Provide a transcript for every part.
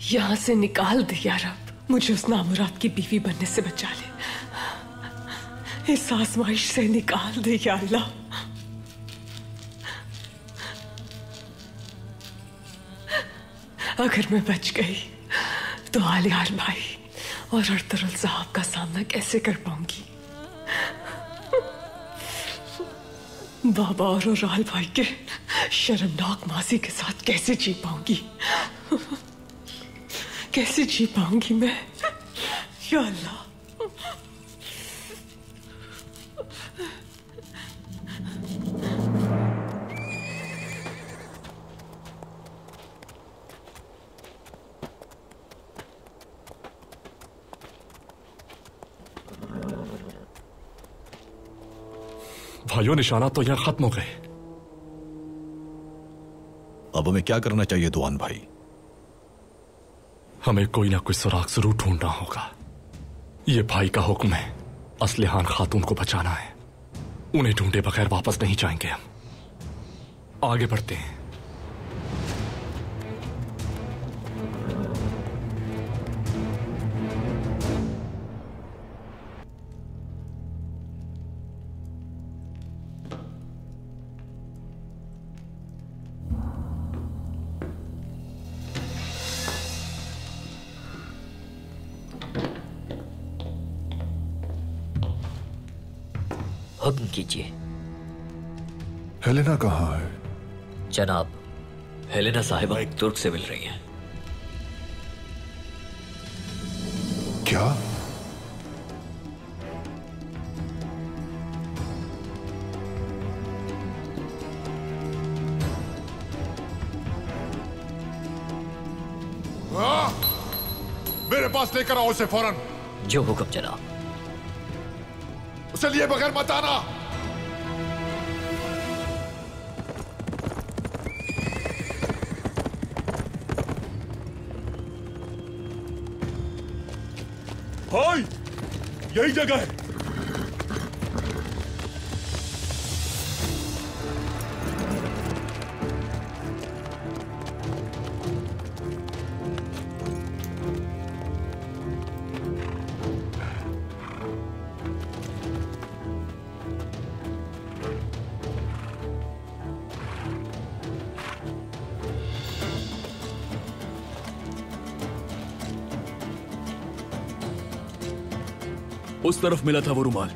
यहां से निकाल दे या रब, मुझे उस नामुराद की बीवी बनने से बचा ले। इस आजमाइश से निकाल दे या अल्लाह। अगर मैं बच गई तो आलियार भाई और अर्तुगरुल साहब का सामना कैसे कर पाऊंगी? बाबा और ओराल भाई के शर्मनाक माजी के साथ कैसे जी पाऊंगी? कैसे जी पाऊंगी मैं या अल्लाह? भाइयों, निशानात तो यहां खत्म हो गए। अब हमें क्या करना चाहिए दुआन भाई? हमें कोई ना कोई सुराग जरूर ढूंढना होगा। ये भाई का हुक्म है, असलिहान खातून को बचाना है। उन्हें ढूंढे बगैर वापस नहीं जाएंगे हम। आगे बढ़ते हैं। हुक्म कीजिए। हेलेना कहाँ है? जनाब, हेलेना साहिबा एक तुर्क से मिल रही हैं। क्या? मेरे पास लेकर आओ उसे फौरन। जो हुक्म जनाब। उसे लिए बगैर मत आना। भाई, यही जगह है। उस तरफ मिला था वो रुमाल।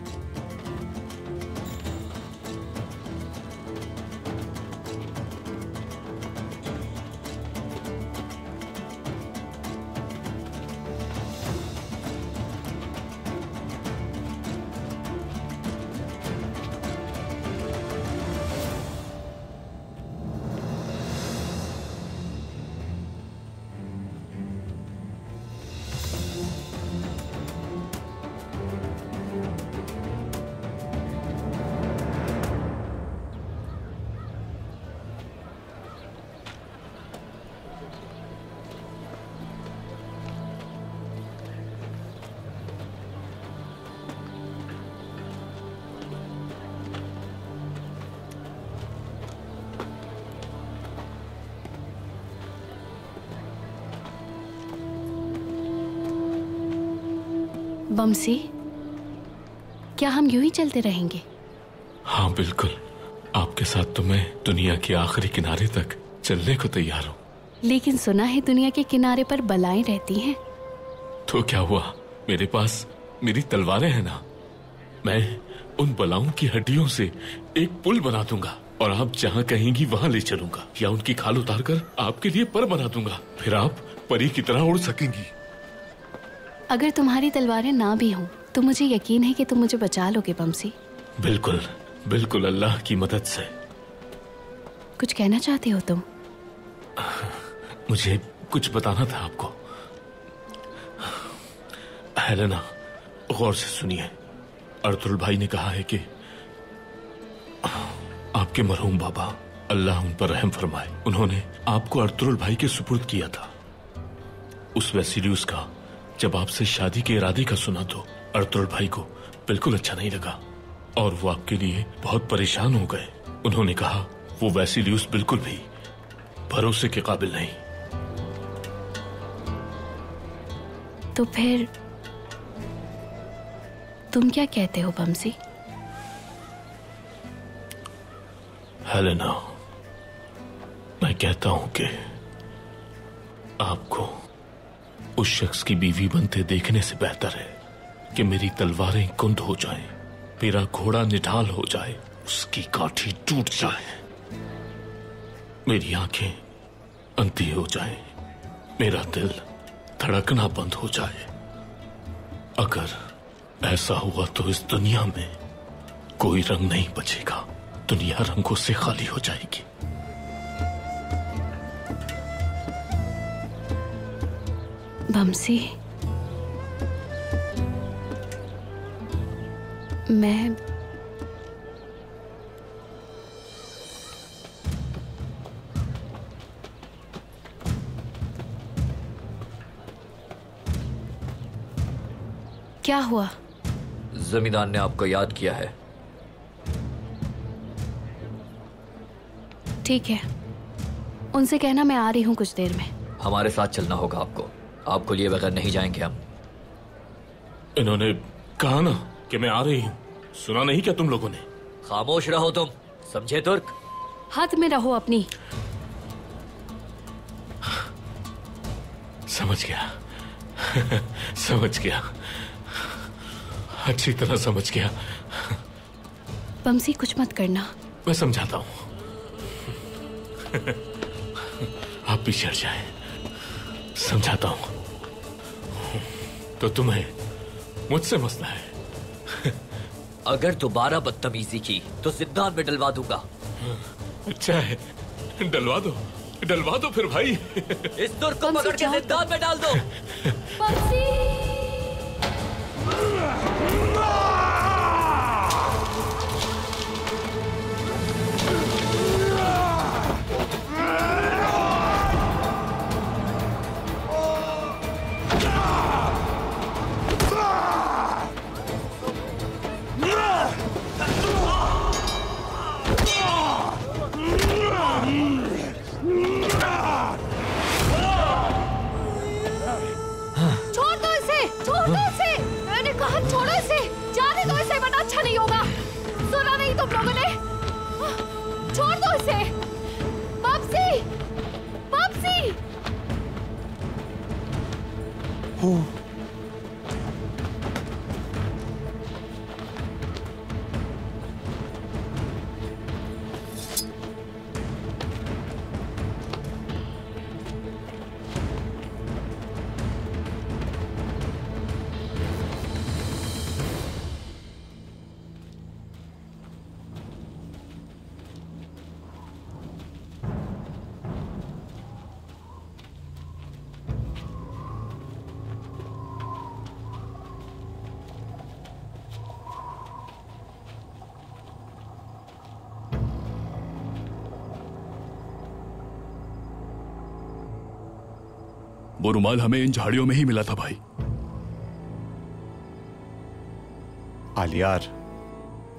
बमसी, क्या हम यूं ही चलते रहेंगे? हाँ बिल्कुल, आपके साथ तो मैं दुनिया के आखिरी किनारे तक चलने को तैयार हूँ। लेकिन सुना है दुनिया के किनारे पर बलाएं रहती हैं। तो क्या हुआ, मेरे पास मेरी तलवारें हैं ना। मैं उन बलाओं की हड्डियों से एक पुल बना दूंगा और आप जहाँ कहेंगी वहाँ ले चलूंगा, या उनकी खाल उतार कर आपके लिए पर बना दूंगा। फिर आप परी की तरह उड़ सकेंगी। अगर तुम्हारी तलवारें ना भी हों तो मुझे यकीन है कि तुम मुझे बचा लोगे बमसी। बिल्कुल बिल्कुल, अल्लाह की मदद से। कुछ कहना चाहते हो तुम? मुझे कुछ बताना था आपको। हेलेना, गौर से सुनिए। अर्तुगरुल भाई ने कहा है कि आपके मरहूम बाबा, अल्लाह उन पर रहम फरमाए, उन्होंने आपको अर्तुगरुल भाई के सुपुर्द किया था। उस वेसिलियुस का जब आपसे शादी के इरादे का सुना तो अर्तुगरुल भाई को बिल्कुल अच्छा नहीं लगा और वो आपके लिए बहुत परेशान हो गए। उन्होंने कहा वो वेसिलियुस बिल्कुल भी भरोसे के काबिल नहीं। तो फिर तुम क्या कहते हो बमसी? हेलेना, मैं कहता हूं कि आपको उस शख्स की बीवी बनते देखने से बेहतर है कि मेरी तलवारें कुंद हो जाएं, मेरा घोड़ा निढाल हो जाए, उसकी काठी टूट जाए, मेरी आंखें अंधी हो जाएं, मेरा दिल धड़कना बंद हो जाए। अगर ऐसा हुआ तो इस दुनिया में कोई रंग नहीं बचेगा, दुनिया रंगों से खाली हो जाएगी। बमसी, मैं क्या हुआ? जमींदार ने आपको याद किया है। ठीक है, उनसे कहना मैं आ रही हूँ कुछ देर में। हमारे साथ चलना होगा आपको लिए बगैर नहीं जाएंगे हम। इन्होंने कहा ना कि मैं आ रही हूँ, सुना नहीं क्या तुम लोगों ने? खामोश रहो तुम, समझे तुर्क? हाथ में रहो अपनी। समझ गया समझ गया, अच्छी तरह समझ गया। बमसी कुछ मत करना। मैं समझाता हूँ आप भी चढ़ जाए, समझाता हूँ। तो तुम्हें मुझसे मसला है? अगर दोबारा बदतमीजी की तो जिंदान में डलवा दूंगा। अच्छा है, डलवा दो फिर भाई। इस तुर्क को पकड़ के जिंदान में डाल दो। वो रुमाल हमें इन झाड़ियों में ही मिला था भाई। आलियार,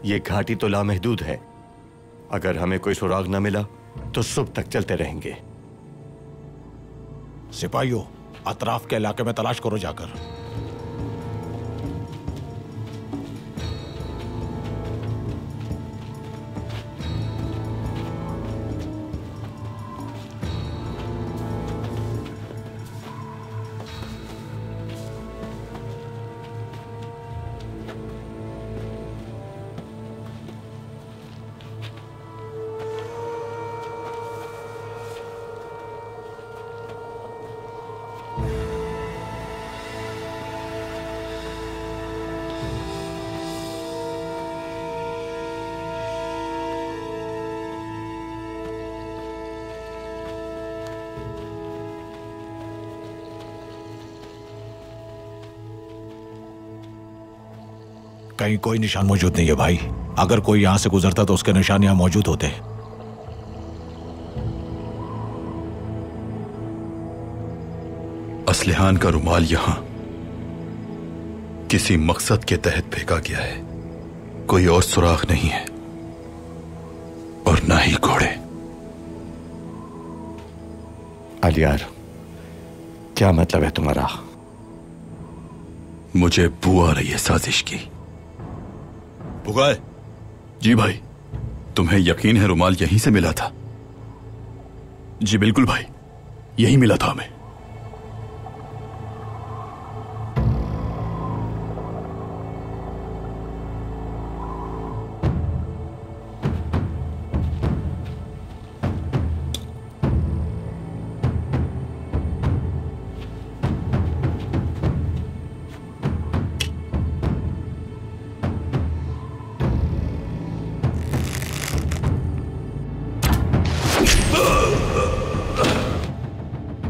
ये घाटी तो लामहदूद है। अगर हमें कोई सुराग न मिला तो सुबह तक चलते रहेंगे। सिपाहियों, अतराफ के इलाके में तलाश करो जाकर। कहीं कोई निशान मौजूद नहीं है भाई। अगर कोई यहां से गुजरता तो उसके निशान यहां मौजूद होते। असलिहान का रुमाल यहां किसी मकसद के तहत फेंका गया है। कोई और सुराग नहीं है और ना ही घोड़े। आलियार, क्या मतलब है तुम्हारा? मुझे बू आ रही है साजिश की। पुगाए। जी भाई। तुम्हें यकीन है रुमाल यहीं से मिला था? जी बिल्कुल भाई, यही मिला था हमें।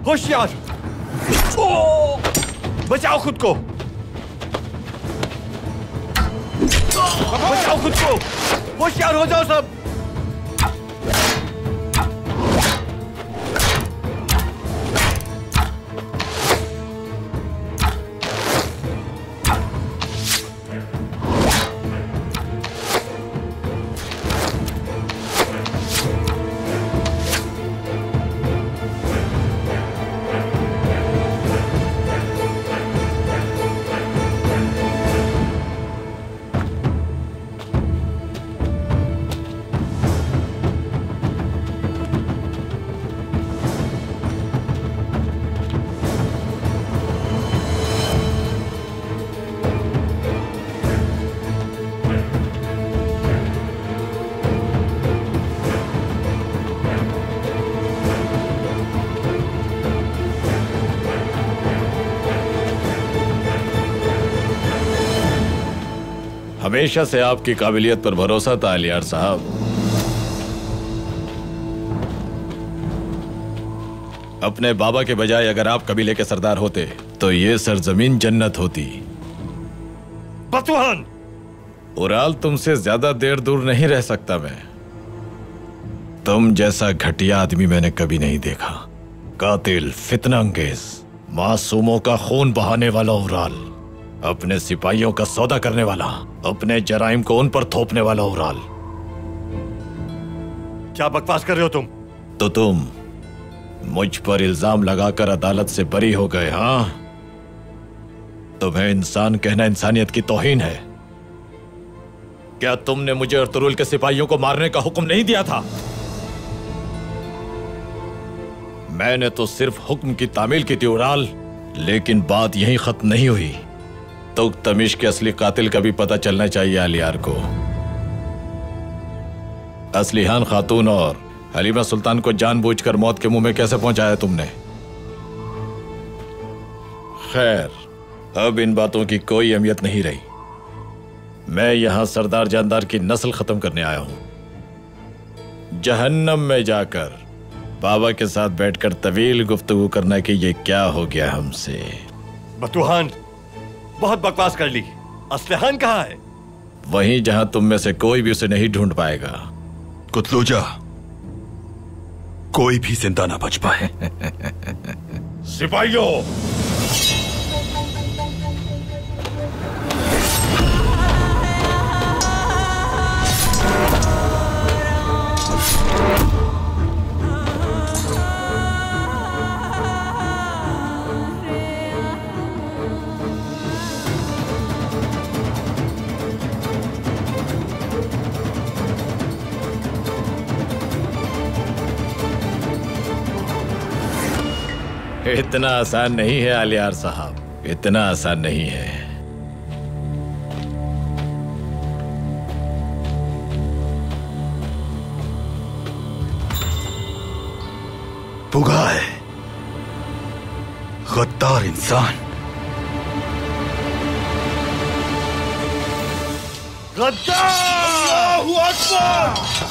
होशियार, बचाओ खुद को, बचाओ खुद को, होशियार हो जाओ सब। हमेशा से आपकी काबिलियत पर भरोसा था अलियार साहब। अपने बाबा के बजाय अगर आप कबीले के सरदार होते तो ये सरजमीन जन्नत होती। बतूहान, उराल तुमसे ज्यादा देर दूर नहीं रह सकता मैं। तुम जैसा घटिया आदमी मैंने कभी नहीं देखा। कातिल, फितना अंगेज, मासूमों का खून बहाने वाला उराल, अपने सिपाहियों का सौदा करने वाला, अपने जराइम को उन पर थोपने वाला उराल। क्या बकवास कर रहे हो तुम? तो तुम मुझ पर इल्जाम लगाकर अदालत से बरी हो गए, हाँ? तुम्हें इंसान कहना इंसानियत की तौहीन है। क्या तुमने मुझे अर्तुरुल के सिपाहियों को मारने का हुक्म नहीं दिया था? मैंने तो सिर्फ हुक्म की तामील की थी उराल, लेकिन बात यहीं खत्म नहीं हुई। तो तमिश के असली कातिल का भी पता चलना चाहिए अलियार को। असलीहान खातून और हलीमा सुल्तान को जानबूझकर मौत के मुंह में कैसे पहुंचाया तुमने? खैर, अब इन बातों की कोई अहमियत नहीं रही। मैं यहां सरदार जानदार की नस्ल खत्म करने आया हूं। जहन्नम में जाकर बाबा के साथ बैठकर तवील गुफ्तगू करना कि ये क्या हो गया हमसे। बतूहान, बहुत बकवास कर ली। असलहान कहाँ है? वहीं जहां तुम में से कोई भी उसे नहीं ढूंढ पाएगा। कुतलूजा, कोई भी जिंदा ना बच पाए। सिपाहियों, इतना आसान नहीं है अलियार साहब, इतना आसान नहीं है। पुगाए, गद्दार इंसान, गद्दार! अल्लाहू अकबर!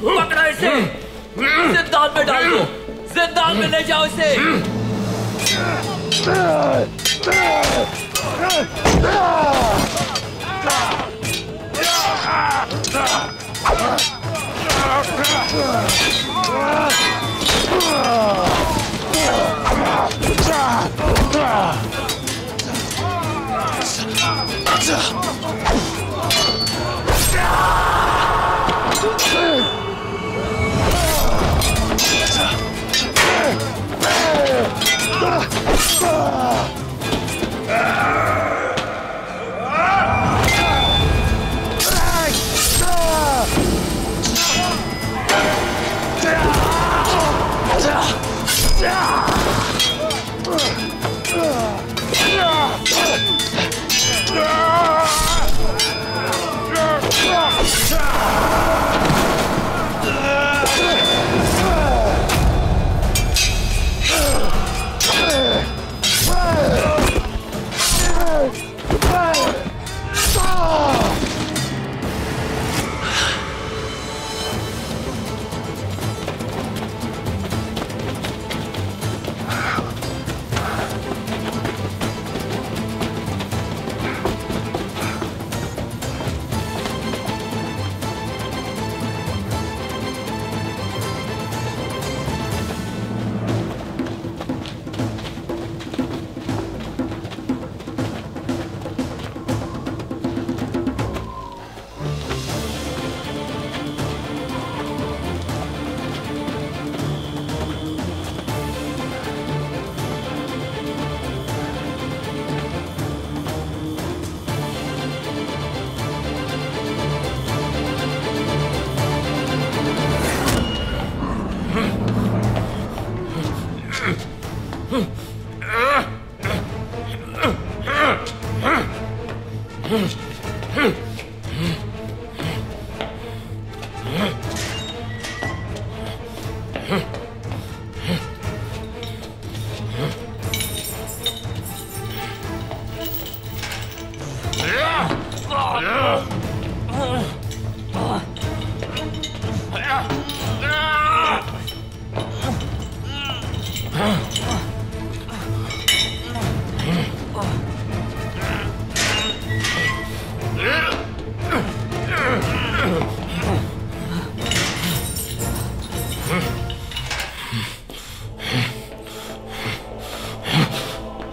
पकड़ो इसे, जिंदान में डाल दो, जिंदान में ले जाओ इसे।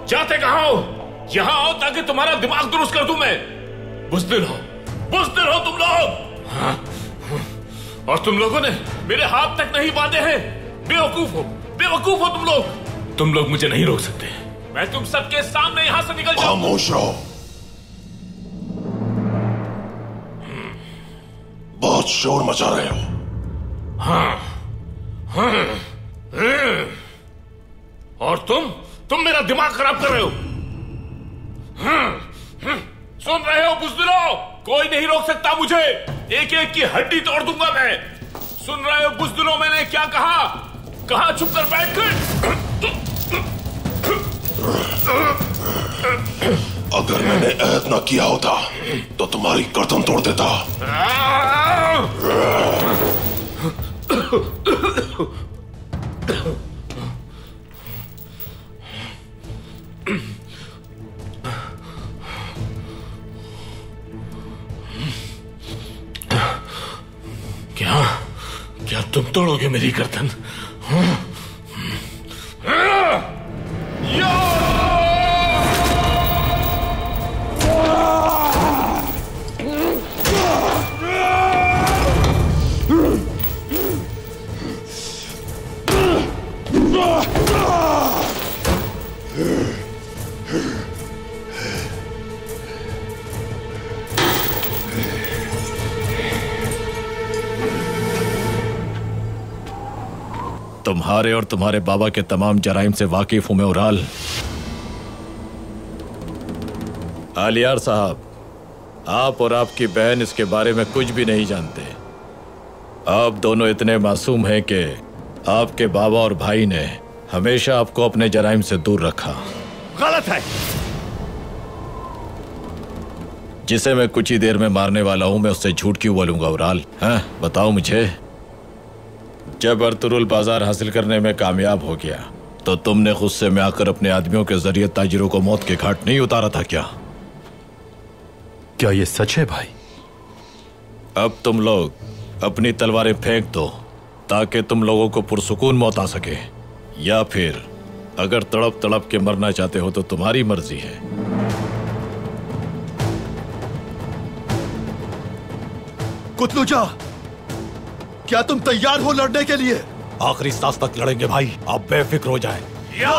जाते कहां हो? यहां आओ ताकि तुम्हारा दिमाग दुरुस्त कर दूं मैं। बुज़दिल हो तुम लोग। हाँ। और तुम लोगों ने मेरे हाथ तक नहीं बांधे हैं। बेवकूफ हो तुम लोग मुझे नहीं रोक सकते। मैं तुम सबके सामने यहां से निकल जाऊंगा। खामोश रहो, बहुत शोर मचा रहे हो। और तुम मेरा दिमाग खराब कर रहे हो। सुन रहे हो बुज़दिलो? कोई नहीं रोक सकता मुझे। एक एक की हड्डी तोड़ दूंगा मैं। सुन रहे हो बुज़दिलो मैंने क्या कहा? कहां छुप कर बैठ कर? अगर मैंने ऐद ना किया होता तो तुम्हारी गर्दन तोड़ देता। क्या तुम तोड़ोगे मेरी गर्दन? तुम्हारे और तुम्हारे बाबा के तमाम जराइम से वाकिफ हूं मैं उराल। आलियार साहब, आप और आपकी बहन इसके बारे में कुछ भी नहीं जानते। आप दोनों इतने मासूम हैं कि आपके बाबा और भाई ने हमेशा आपको अपने जराइम से दूर रखा। गलत है। जिसे मैं कुछ ही देर में मारने वाला हूं, मैं उससे झूठ क्यों बोलूंगा उराल? हैं, बताओ मुझे। जब अर्तुरुल बाजार हासिल करने में कामयाब हो गया तो तुमने गुस्से में आकर अपने आदमियों के जरिए ताजिरों को मौत के घाट नहीं उतारा था क्या? क्या ये सच है भाई? अब तुम लोग अपनी तलवारें फेंक दो ताकि तुम लोगों को पुरसुकून मौत आ सके, या फिर अगर तड़प तड़प के मरना चाहते हो तो तुम्हारी मर्जी है। कुतलुजा, क्या तुम तैयार हो लड़ने के लिए? आखिरी सांस तक लड़ेंगे भाई, आप बेफिक्र हो जाएं। या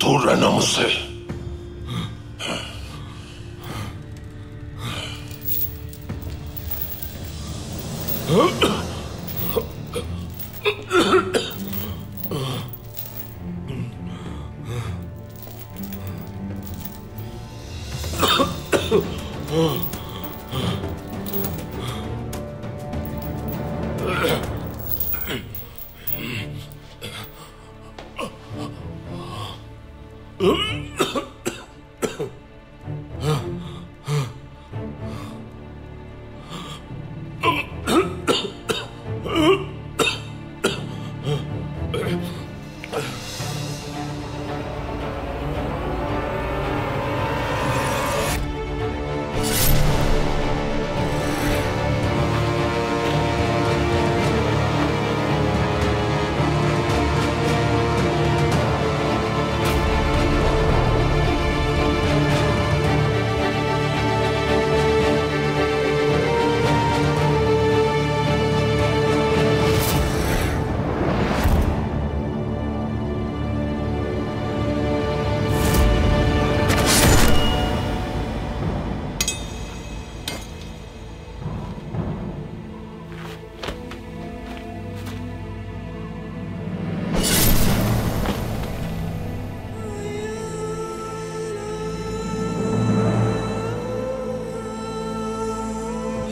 दूर रहना मुझसे।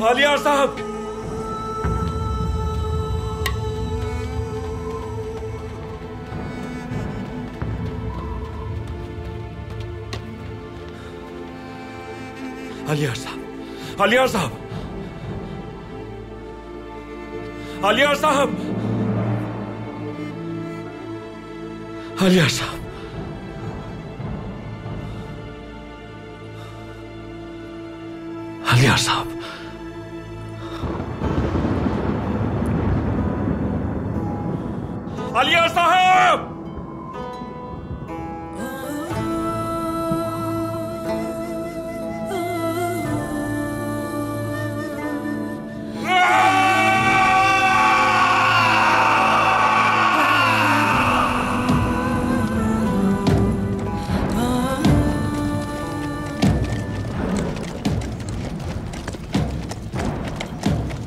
आलियार साहब, आलियार साहब, आलियार साहब, आलियार साहब, आलियार साहब, आलियार साहब, आलियार साहब,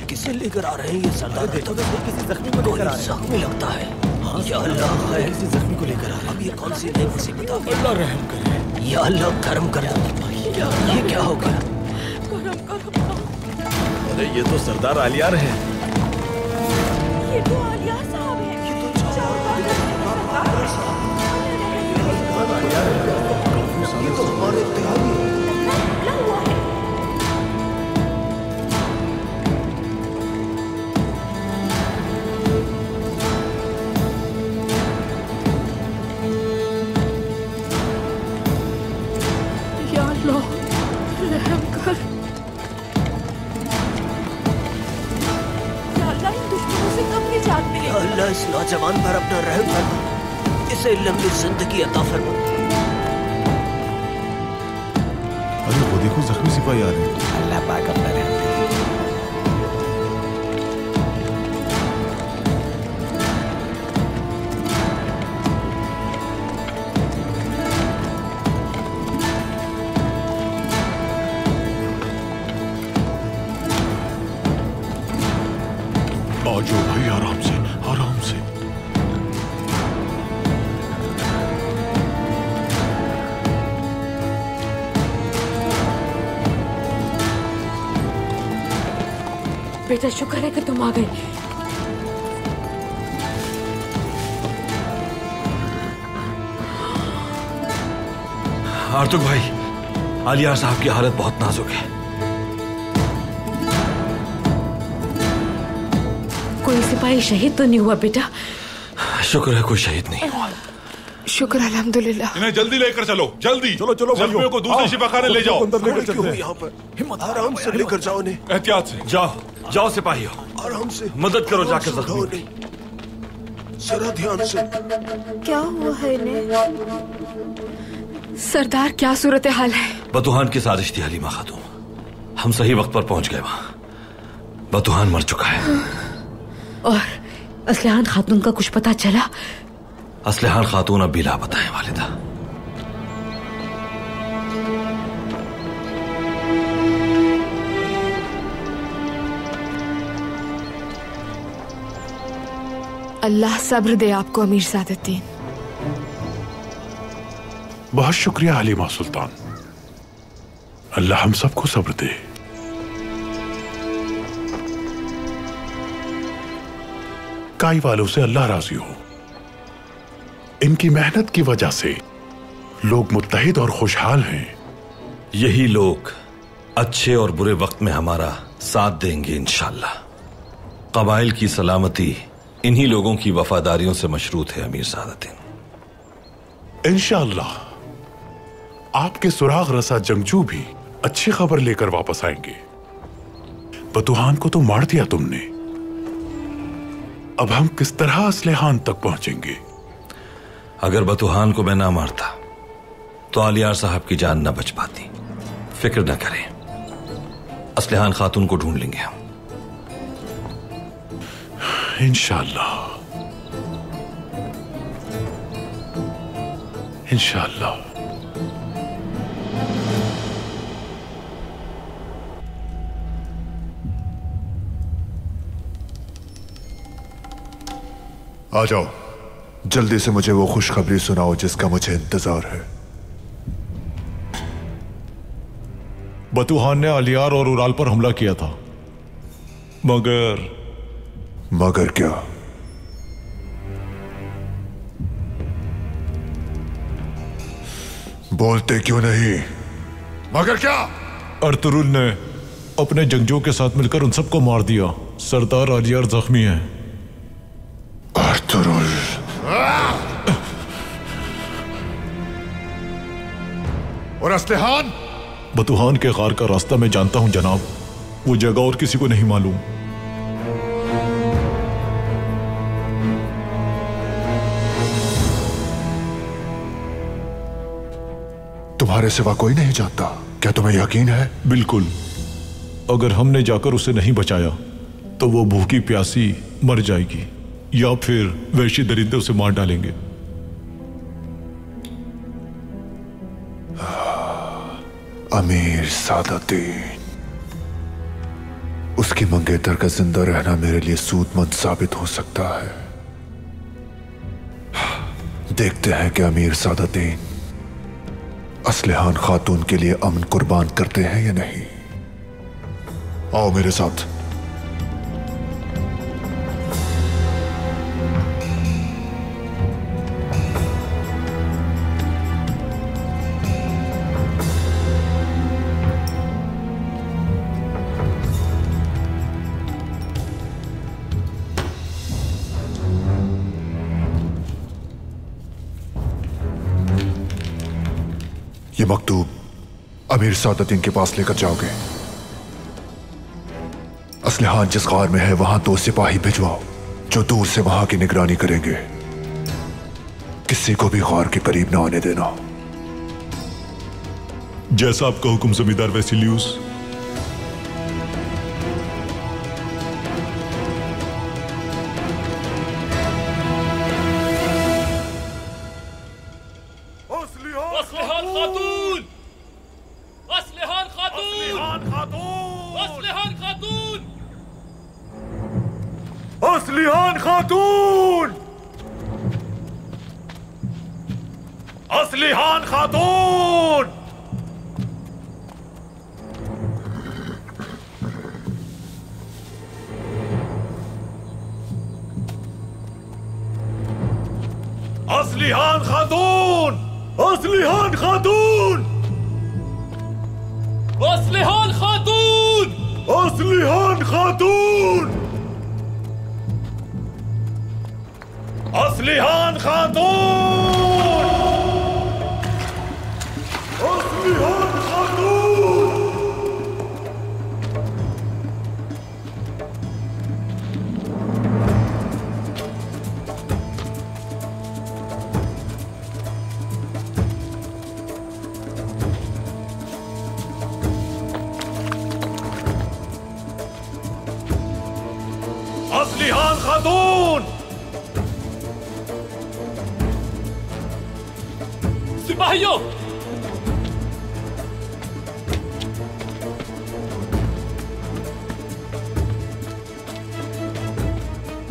किसे लेकर आ रहे हैं ये सरदार? देखो तो किसी जख्मी को लेकर आ रहे हैं। जख्मी लगता है। या अल्लाह है, किसी जख्मी को लेकर आ रहा है। अब ये कौन सी नई मुसीबत आ गई? अल्लाह रहम करे। या अल्लाह करम कर। ये क्या हो गया? अरे ये तो सरदार आलियार है। ये तो आलियार साहब है। ये तो हमारे इत्तेहादी है। अल्लाह इस नौजवान पर अपना रहम फरमा, इसे लंबी जिंदगी अता फरमा। अरे वो देखो जख्मी सिपाही आ रहे हैं। अल्लाह पाक अपना रहम करे। आ जाओ भाई, आराम से, आराम से। बेटा शुक्र है कि तुम आ गए। आर्तुक भाई, आलियार साहब की हालत बहुत नाजुक है। कोई सिपाही शहीद तो नहीं हुआ बेटा? शुक्र है कोई शहीद नहीं हुआ। शुक्र अल्हम्दुलिल्लाह। इन्हें जल्दी लेकर चलो, जल्दी। चलो चलो, जख्मियों को दूसरे शिफाखाने ले जाओ। अंदर लेकर चलते हैं। यहाँ पर हिम्मत, आराम से लेकर जाओ ने। एहतियात से जाओ, जाओ सिपाहियों, आराम से मदद करो जाकर जख्मी। जरा ध्यान से। क्या हुआ है इन्हें? सरदार क्या सूरत हाल है? बतूहान की साजिश थी हलीमा खातून। हम सही वक्त पर पहुंच गए वहां। बतूहान मर चुका है। और असलहान खातून का कुछ पता चला? असलहान खातून अब भी लापता है वालिदा। अल्लाह सब्र दे आपको अमीर सादुद्दीन। बहुत शुक्रिया हलीमा सुल्तान, अल्लाह हम सबको सब्र दे। काई वालों से अल्लाह राजी हो। इनकी मेहनत की वजह से लोग मुत्तहिद और खुशहाल हैं। यही लोग अच्छे और बुरे वक्त में हमारा साथ देंगे इंशाअल्लाह। कबाइल की सलामती इन्हीं लोगों की वफादारियों से मशरूत है अमीर सादुद्दीन। इंशाअल्लाह आपके सुराग रसा जंगजू भी अच्छी खबर लेकर वापस आएंगे। बतूहान को तो मार दिया तुमने, अब हम किस तरह असलहान तक पहुंचेंगे? अगर बतूहान को मैं ना मारता तो आलियार साहब की जान ना बच पाती। फिक्र ना करें, असलहान खातून को ढूंढ लेंगे हम इंशाअल्लाह। इंशाअल्लाह। आ जाओ, जल्दी से मुझे वो खुशखबरी सुनाओ जिसका मुझे इंतजार है। बतूहान ने आलियार और उराल पर हमला किया था, मगर क्या? बोलते क्यों नहीं? मगर क्या? अर्तुरुल ने अपने जंगजों के साथ मिलकर उन सबको मार दिया। सरदार आलियार जख्मी है। अर्तुरुल, और असलहान? बतूहान के गार का रास्ता मैं जानता हूं जनाब, वो जगह और किसी को नहीं मालूम। तुम्हारे सिवा कोई नहीं जानता? क्या तुम्हें यकीन है? बिल्कुल। अगर हमने जाकर उसे नहीं बचाया तो वो भूखी प्यासी मर जाएगी या फिर वैश्य दरिंदे उसे मार डालेंगे। अमीर सादुद्दीन, उसकी मंगेतर का जिंदा रहना मेरे लिए सूदमंद साबित हो सकता है। देखते हैं कि अमीर सादुद्दीन असलहान खातून के लिए अमन कुर्बान करते हैं या नहीं। आओ मेरे साथ। ये मकतूब अमीर सादुद्दीन के पास लेकर जाओगे। असलहान जिस गार में है वहां 2 सिपाही भिजवाओ जो दूर से वहां की निगरानी करेंगे। किसी को भी गार के करीब ना आने देना। जैसा आपका हुक्म जमींदार वेसिलियस। असलहान खातून! असलहान खातून! असलहान खातून! असलहान खातून! असलहान खातून! असलहान खातून! असलहान खातून! असलहान खातून! असलहान खातून! सिपाहियों,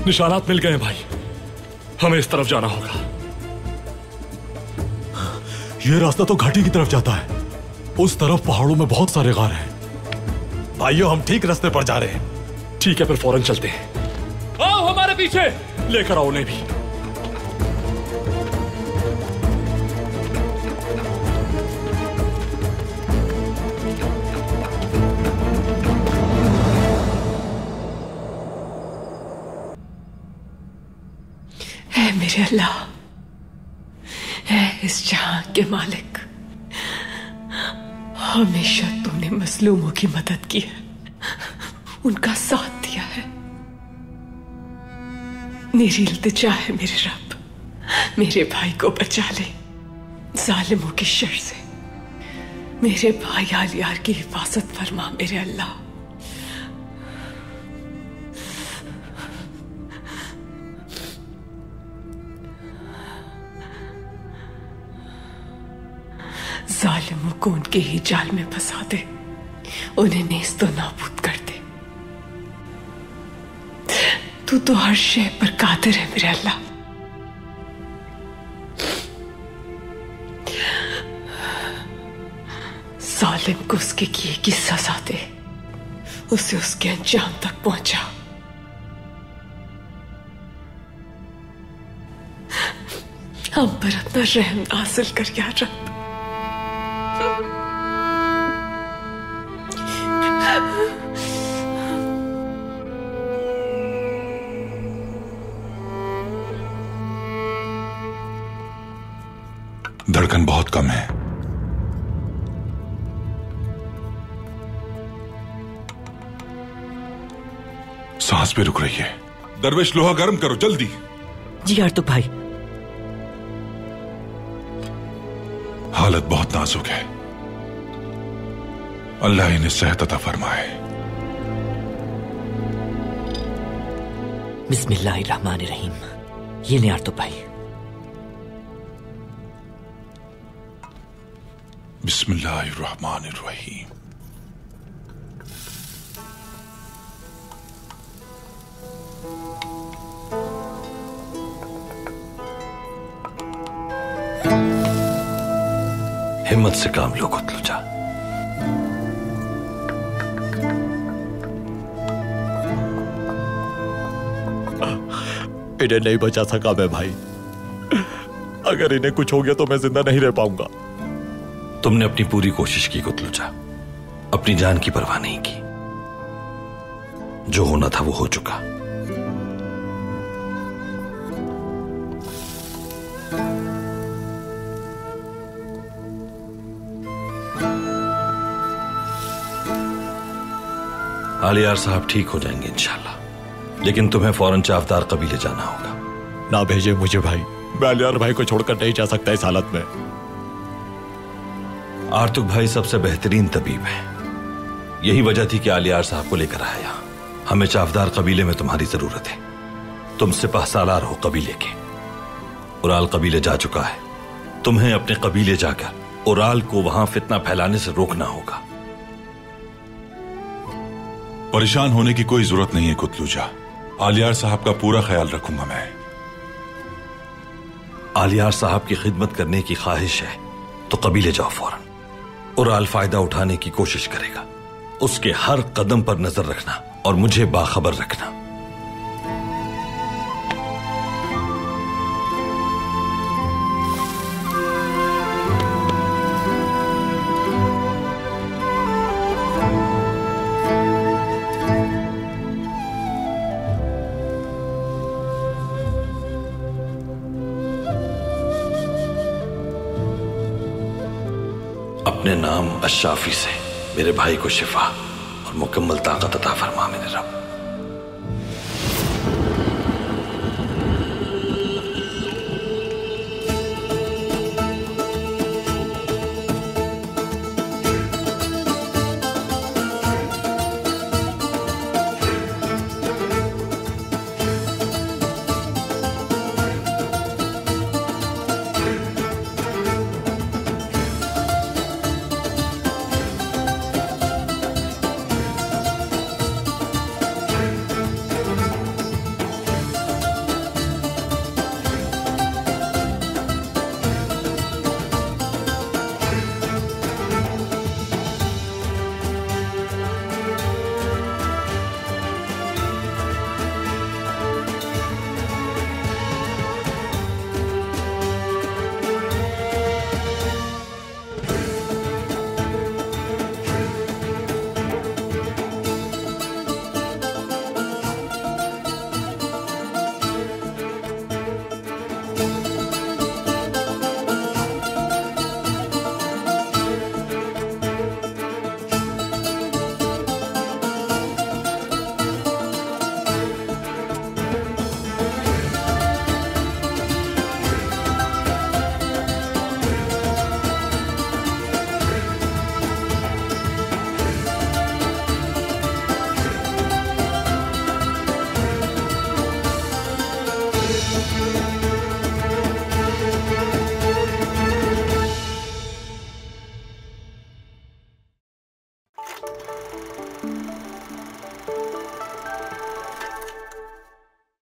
निशानात मिल गए भाई, हमें इस तरफ जाना होगा। ये रास्ता तो घाटी की तरफ जाता है। उस तरफ पहाड़ों में बहुत सारे गार हैं। भाइयों, हम ठीक रास्ते पर जा रहे हैं। ठीक है, फिर फौरन चलते हैं। आओ हमारे पीछे, लेकर आओ उन्हें भी। ऐ मेरे अल्लाह, ऐ इस जहां के मालिक, हमेशा तूने मजलूमों की मदद की है, उनका साथ दिया है। मेरी इल्तिजा है मेरे रब, मेरे भाई को बचा ले जालिमों की शर से। मेरे भाई आलियार की हिफाजत फरमा मेरे अल्लाह। जालिमों को उनके ही जाल में फंसा दे, उन्हें नेस्तो नाबूद कर दे। तू तो हर शय पर कादिर है मेरे अल्लाह। जालिम को उसके किए की सजा दे, उसे उसके अंजाम तक पहुंचा। हम पर अपना रहम हासिल कर या रब। धड़कन बहुत कम है। सांस भी रुक रही है। दरवेश, लोहा गर्म करो जल्दी। जी आर्तुक भाई। हालत बहुत नाजुक है, अल्लाह इन्हें सेहत अता फरमाए। बिस्मिल्लाहिर्रहमानिर्रहीम। ये ले आर्तुक भाई। बिस्मिल्लाहिर्रहमानिर्रहीम। हिम्मत से काम लो कुतलुजा। इन्हें नहीं बचा सका मैं भाई। अगर इन्हें कुछ हो गया तो मैं जिंदा नहीं रह पाऊंगा। तुमने अपनी पूरी कोशिश की कुतलुजा, अपनी जान की परवाह नहीं की। जो होना था वो हो चुका। आलियार साहब ठीक हो जाएंगे इंशाल्लाह, लेकिन तुम्हें फौरन चावदार कबीले जाना होगा। ना भेजे मुझे भाई, मैं आलियार भाई को छोड़कर नहीं जा सकता इस हालत में। आर्तुक भाई सबसे बेहतरीन तबीब है, यही वजह थी कि आलियार साहब को लेकर आया। हमें चावदार कबीले में तुम्हारी जरूरत है। तुम सिपाह सालार हो कबीले के। उराल कबीले जा चुका है, तुम्हें अपने कबीले जाकर उराल को वहां फितना फैलाने से रोकना होगा। परेशान होने की कोई जरूरत नहीं है कुतलुजा, आलियार साहब का पूरा ख्याल रखूंगा मैं। आलियार साहब की खिदमत करने की ख्वाहिश है तो कबीले जाओ फौरन। उराल फायदा उठाने की कोशिश करेगा, उसके हर कदम पर नजर रखना और मुझे बाखबर रखना। अपने नाम अशाफी से मेरे भाई को शिफा और मुकम्मल ताकत अता फरमा मेरे रब।